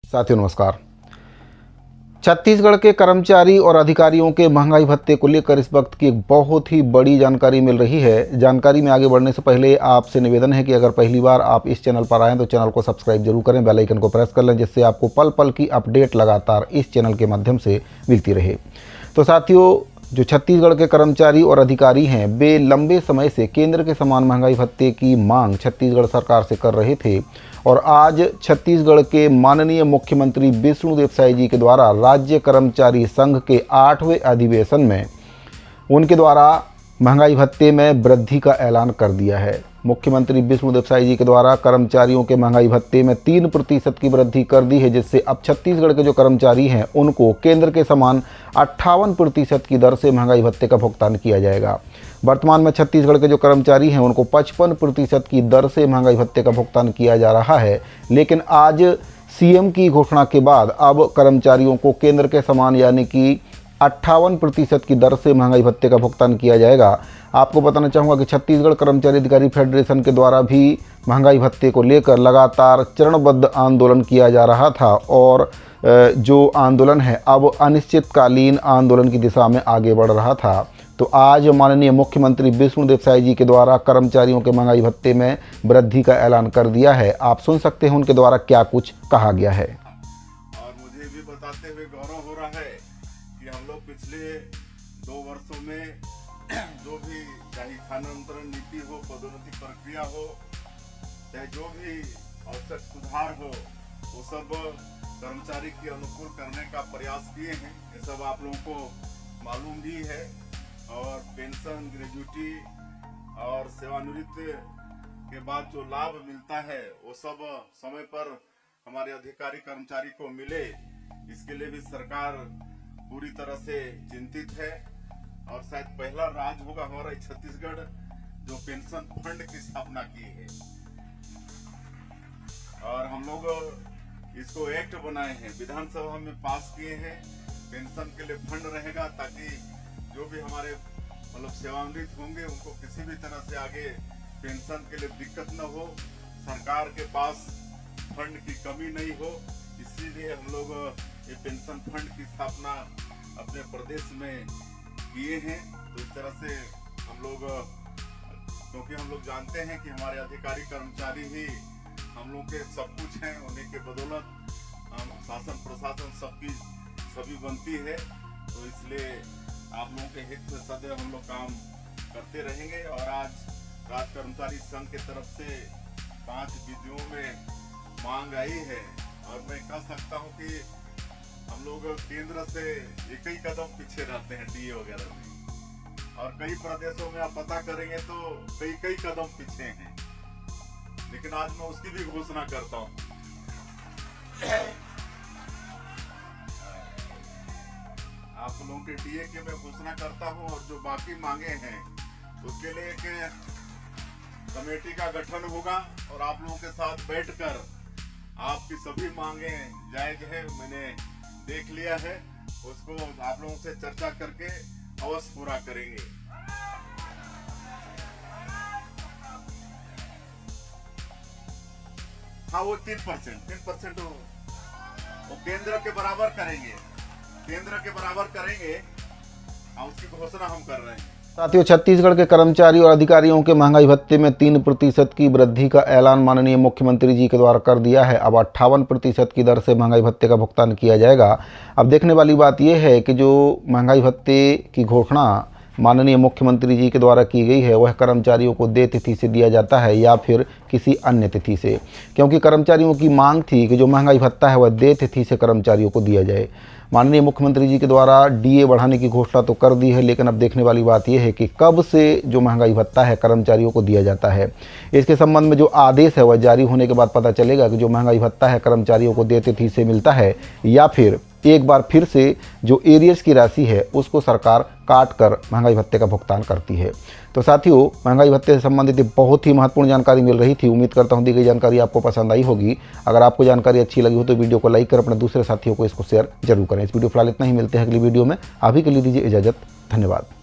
साथियों नमस्कार। छत्तीसगढ़ के कर्मचारी और अधिकारियों के महंगाई भत्ते को लेकर इस वक्त की एक बहुत ही बड़ी जानकारी मिल रही है। जानकारी में आगे बढ़ने से पहले आपसे निवेदन है कि अगर पहली बार आप इस चैनल पर आएँ तो चैनल को सब्सक्राइब जरूर करें, बेल आइकन को प्रेस कर लें, जिससे आपको पल पल की अपडेट लगातार इस चैनल के माध्यम से मिलती रहे। तो साथियों, जो छत्तीसगढ़ के कर्मचारी और अधिकारी हैं, वे लंबे समय से केंद्र के समान महंगाई भत्ते की मांग छत्तीसगढ़ सरकार से कर रहे थे और आज छत्तीसगढ़ के माननीय मुख्यमंत्री विष्णुदेव साय जी के द्वारा राज्य कर्मचारी संघ के 8वें अधिवेशन में उनके द्वारा महंगाई भत्ते में वृद्धि का ऐलान कर दिया है। मुख्यमंत्री विष्णुदेव साय जी के द्वारा कर्मचारियों के महंगाई भत्ते में 3% की वृद्धि कर दी है, जिससे अब छत्तीसगढ़ के जो कर्मचारी हैं उनको केंद्र के समान 58% की दर से महंगाई भत्ते का भुगतान किया जाएगा। वर्तमान में छत्तीसगढ़ के जो कर्मचारी हैं उनको 55% की दर से महंगाई भत्ते का भुगतान किया जा रहा है, लेकिन आज सीएम की घोषणा के बाद अब कर्मचारियों को केंद्र के समान यानी कि 58% की दर से महंगाई भत्ते का भुगतान किया जाएगा। आपको बताना चाहूँगा कि छत्तीसगढ़ कर्मचारी अधिकारी फेडरेशन के द्वारा भी महंगाई भत्ते को लेकर लगातार चरणबद्ध आंदोलन किया जा रहा था और जो आंदोलन है अब अनिश्चितकालीन आंदोलन की दिशा में आगे बढ़ रहा था। तो आज माननीय मुख्यमंत्री विष्णुदेव साय जी के द्वारा कर्मचारियों के महंगाई भत्ते में वृद्धि का ऐलान कर दिया है। आप सुन सकते हैं उनके द्वारा क्या कुछ कहा गया है। और मुझे भी बताते हुए गौरव हो रहा है कि हम लोग पिछले 2 वर्षों में जो भी चाहे स्थानांतरण नीति हो, पदोन्नति प्रक्रिया हो, चाहे जो भी आवश्यक सुधार हो, वो सब कर्मचारी के अनुकूल करने का प्रयास किए हैं। ये सब आप लोगों को मालूम भी है। और पेंशन, ग्रेजुटी और सेवानिवृत्ति के बाद जो लाभ मिलता है वो सब समय पर हमारे अधिकारी कर्मचारी को मिले, इसके लिए भी सरकार पूरी तरह से चिंतित है। और शायद पहला राज्य होगा हमारा छत्तीसगढ़ जो पेंशन फंड की स्थापना की है और हम लोग इसको एक्ट बनाए हैं, विधानसभा में पास किए हैं। पेंशन के लिए फंड रहेगा ताकि जो भी हमारे सेवानिवृत्त होंगे उनको किसी भी तरह से आगे पेंशन के लिए दिक्कत न हो, सरकार के पास फंड की कमी नहीं हो। इसीलिए हम लोग ये पेंशन फंड की स्थापना अपने प्रदेश में किए हैं। तो इस तरह से हम लोग, क्योंकि हम लोग जानते हैं कि हमारे अधिकारी कर्मचारी ही हम लोग के सब कुछ हैं, उन्हीं के बदौलत शासन प्रशासन सबकी सभी बनती है। तो इसलिए आप लोगों के हित में सदैव हम लोग काम करते रहेंगे। और आज राज्य कर्मचारी संघ की तरफ से 5 विधियों में मांग आई है और मैं कह सकता हूं कि हम लोग केंद्र से एक ही कदम पीछे रहते हैं डीए वगैरह में, और कई प्रदेशों में आप पता करेंगे तो कई कदम पीछे हैं। लेकिन आज मैं उसकी भी घोषणा करता हूं। आप लोगों के डीए की मैं घोषणा करता हूं और जो बाकी मांगे हैं उसके लिए एक कमेटी का गठन होगा और आप लोगों के साथ बैठकर आपकी सभी मांगे जायज है, मैंने देख लिया है, उसको आप लोगों से चर्चा करके अवश्य पूरा करेंगे। हाँ, वो 3% वो केंद्र के बराबर करेंगे, उसकी घोषणा हम कर रहे हैं। साथियों, छत्तीसगढ़ के कर्मचारी और अधिकारियों के महंगाई भत्ते में 3% की वृद्धि का ऐलान माननीय मुख्यमंत्री जी के द्वारा कर दिया है। अब 58% की दर से महंगाई भत्ते का भुगतान किया जाएगा। अब देखने वाली बात यह है कि जो महंगाई भत्ते की घोषणा माननीय मुख्यमंत्री जी के द्वारा की गई है वह कर्मचारियों को देय तिथि से दिया जाता है या फिर किसी अन्य तिथि से, क्योंकि कर्मचारियों की मांग थी कि जो महंगाई भत्ता है वह देय तिथि से कर्मचारियों को दिया जाए। माननीय मुख्यमंत्री जी के द्वारा डीए बढ़ाने की घोषणा तो कर दी है, लेकिन अब देखने वाली बात यह है कि कब से जो महंगाई भत्ता है कर्मचारियों को दिया जाता है। इसके संबंध में जो आदेश है वह जारी होने के बाद पता चलेगा कि जो महंगाई भत्ता है कर्मचारियों को देय तिथि से मिलता है या फिर एक बार फिर से जो एरियर्स की राशि है उसको सरकार काट कर महंगाई भत्ते का भुगतान करती है। तो साथियों, महंगाई भत्ते से संबंधित बहुत ही महत्वपूर्ण जानकारी मिल रही थी। उम्मीद करता हूं दी गई जानकारी आपको पसंद आई होगी। अगर आपको जानकारी अच्छी लगी हो तो वीडियो को लाइक कर अपने दूसरे साथियों को इसको शेयर जरूर करें। इस वीडियो फिलहाल इतना ही, मिलते हैं अगली वीडियो में। अभी के लिए दीजिए इजाजत। धन्यवाद।